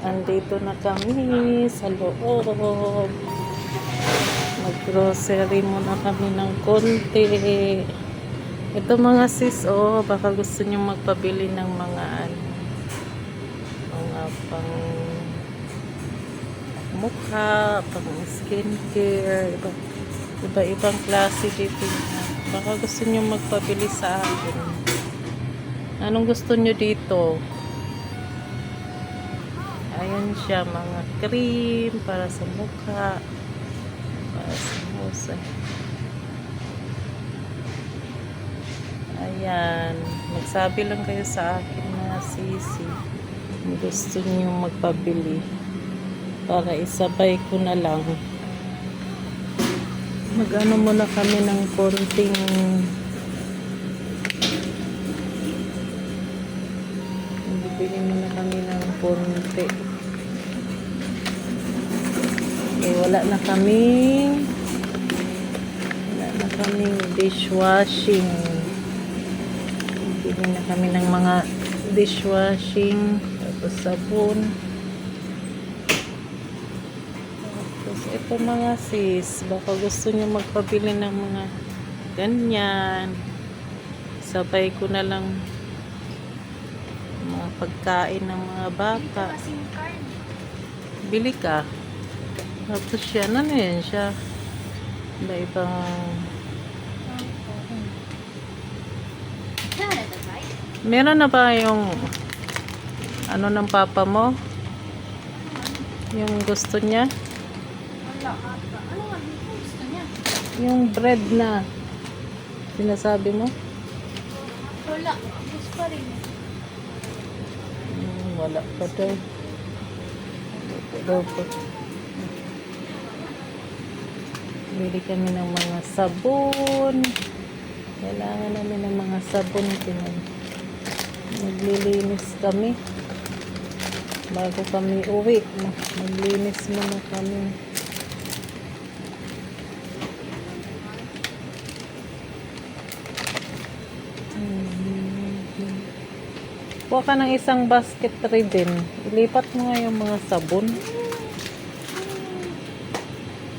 Andito na kami sa loob. Mag-grocery muna kami ng konti. Ito mga sis, baka gusto nyo magpabili ng mga mga pang mukha, pang skincare, iba-ibang klase dito. Baka gusto nyo magpabili sa akin. Anong gusto nyo dito? Ayan siya, mga cream para sa mukha, para sa musa. Ayan, magsabi lang kayo sa akin mga sisi kung gusto niyo magpabili para isabay ko na lang. Mag-ano muna kami ng konting bibili muna kami ng konti. Wala na kaming dishwashing. Bibili na kami ng mga dishwashing, tapos sabon. Tapos ito mga sis, baka gusto nyo magpabili ng mga ganyan. Sabay ko na lang mga pagkain ng mga bata. Bili ka. Tapos siya, ano yan siya? Iba-ibang meron na ba yung ano ng papa mo? Yung gusto niya? Wala ata. Ano nga gusto niya? Yung bread na sinasabi mo? Wala. Gusto pa rin. Wala pa daw. Daw po. Bili kami ng mga sabon. Kailangan namin ng mga sabon. Maglilinis kami. Bago kami uwi. Maglinis muna kami. Kuha ka ng isang basket din. Ilipat mo nga yung mga sabon.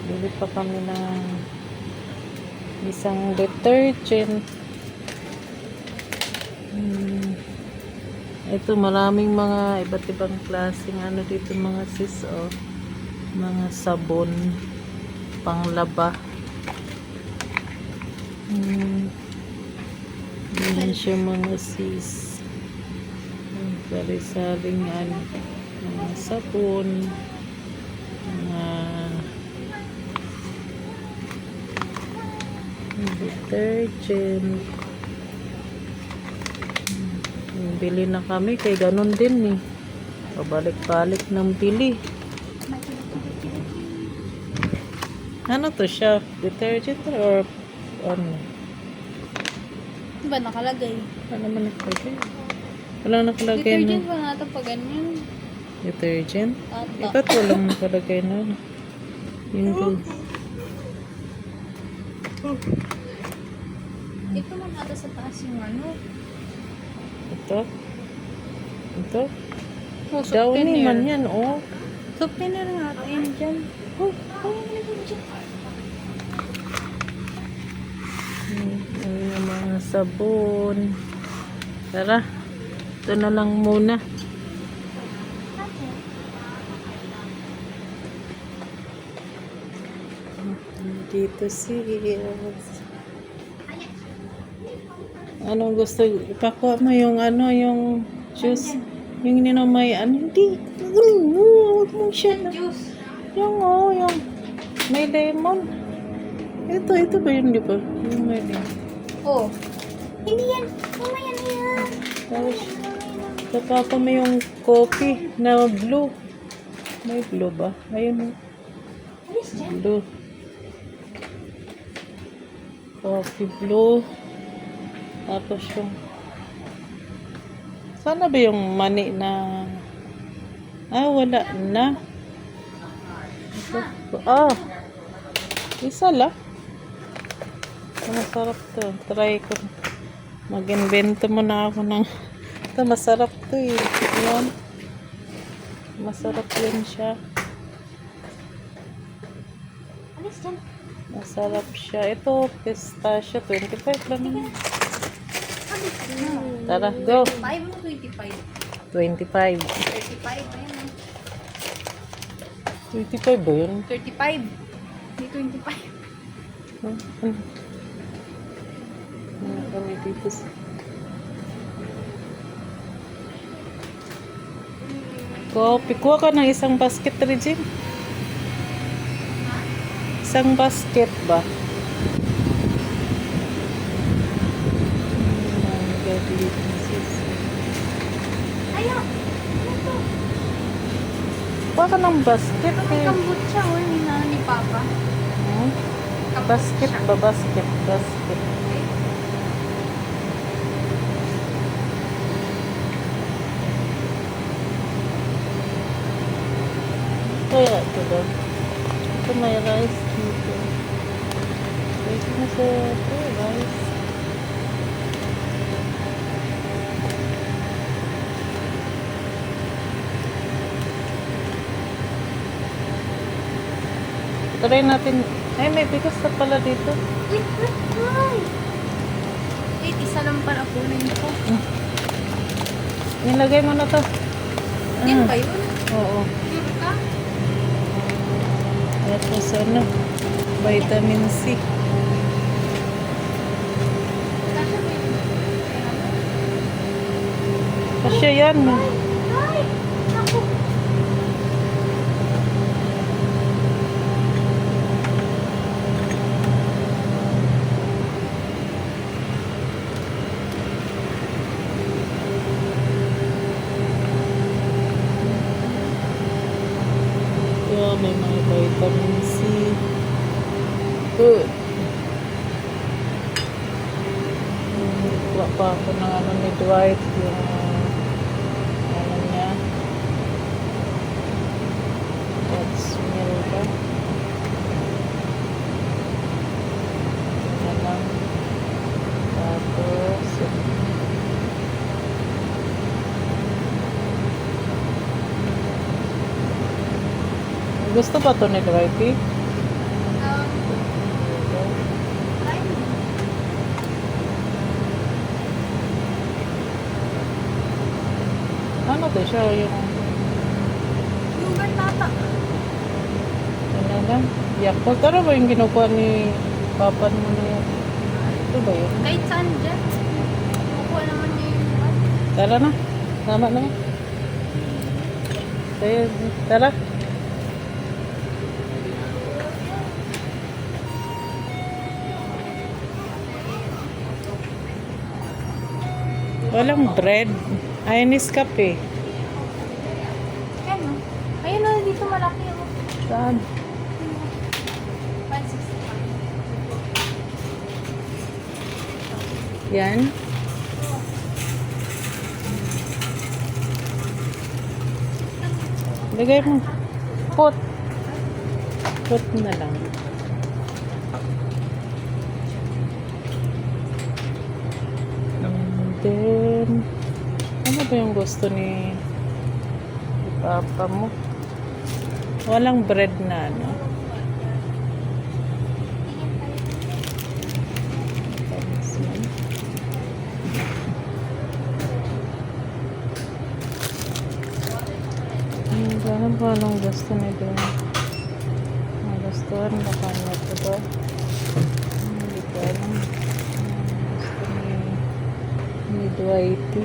Bili pa kami ng isang detergent. Ito maraming mga iba't ibang klaseng ano dito mga sis, mga sabon panglaba. Yan siya mga sis. Sari-saring mga sabon, mga detergent. Bili na kami kay ganun din pabalik-balik ng bili. Ano to siya? Detergent or ano? Ba nakalagay? Ano naman nakalagay? Walang nakalagay na. Detergent ba natin pag ganyan? Detergent? Ata. Iba't walang nakalagay na. Yung Ito man ata sa taas yung ano. ito? Ito? Oh, Downy man yan, Souvenir natin dyan. Ayun yung mga sabon. Tara, ito na lang muna. Dito anong gusto? Ipakuha mo yung yung juice. Yung may hindi. Huwag mo siya. Juice. Yung may lemon. Ito ba yun, di ba? Yung may lemon. Oh. Hindi yan. Mamaya na yan. Tapos, tapos may yung coffee na blue. May blue ba? Ayun. Alis dyan. Blue. Coffee blue. Tapos yung sana ba yung mani na wala na. Isa lang. Masarap to. Try ko. Mag-invento muna ako ng ito, masarap to Yan. Masarap yun siya. Alis dyan. Masarap siya. Ito, pistachio. 25 lang yun. Alis dyan. Tara, go. 5 mo 25. 25. 35. Ayan. 25 ba yun? 35. Hindi 25. Ano kami dito sa... Kuha ka ng isang basket, Regine. Isang basket ba? Oh my God, sis. Ayaw. Ano to? Kuha ka ng basket. Ito may kombucha o. Hinaan ni Papa. Hmm? Basket ba? Basket. Basket. Kaya ito ba? Ito may rice dito. Ito na sa ito, rice. Try natin. Ay, may bigas na pala dito. Wait, wait, wait. Wait, isa lang para kunin ko. Nilagay mo na to. Yan ba yun? Oo. Sure ka? Tapos ano, vitamin C. Kasha ba yun? Kasi yan. Ay! Ako! Yeah, may mga vitamin C. Good. Wala pa ako ng ano ni Dwight. Yung ano niya. What's meal ba? Yan lang. Tapos, gusto pa to ni Dwight eh? Ano to siya? Yung Yogurt tata. ano lang? Yakult. Ano ba yung kinukuha ni Papa mo na yan? Ito ba yun? Kahit saan dyan. Kukuha naman niya yung Tara na. Tama na. Kaya, tara. Walang bread. Ay, Nescafe. Yan o. Ayun o, dito malaki o. Saan? 165. Yan. Lagay mo. Put. Put na lang. And then, ano ba yung gusto ni Papa mo? Walang bread na, ano? Ano ba anong gusto nito? Nagustuhan ba kanya ito ba? Hindi ko alam. Gusto ni Dwighty.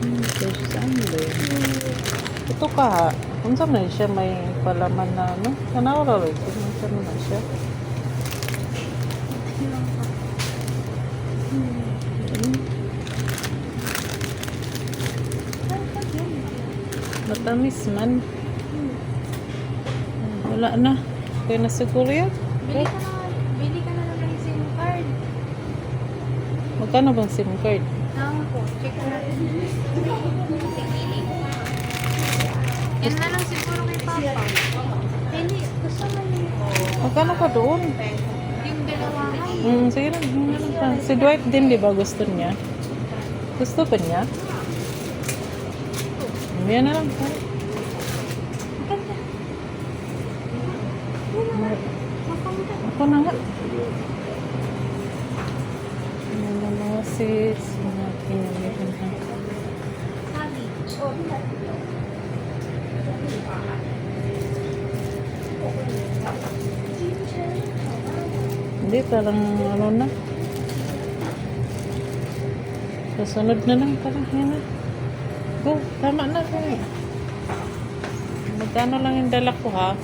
Ito saan ba yun? Ito ka ha. Kung saan na siya may palaman na ano? Kanawara rin. Kung saan na siya? Matamis man. Wala na. Kaya na siguro yan. Bili ka na lang ng SIM card. Magkano bang SIM card? Nang po, check natin. Sige. Yan na lang siguro kay Papa. Hindi, gusto mo yun. Magkano ka doon? Yung dalawa. Sige na. Si Dwight din, di ba gusto niya? Gusto ba niya? Yan na lang. Tara. Ako na nga. Ano na mga sis. Mga pinamihan na. Sabi. Hindi, parang ano na. Susunod na lang. Tara, yan na. Go, tama na. Magkano lang yung dala ko ha?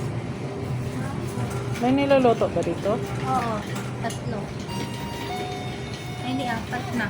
May niloloto ba dito? Oo. 3. Ay, hindi, 4 na.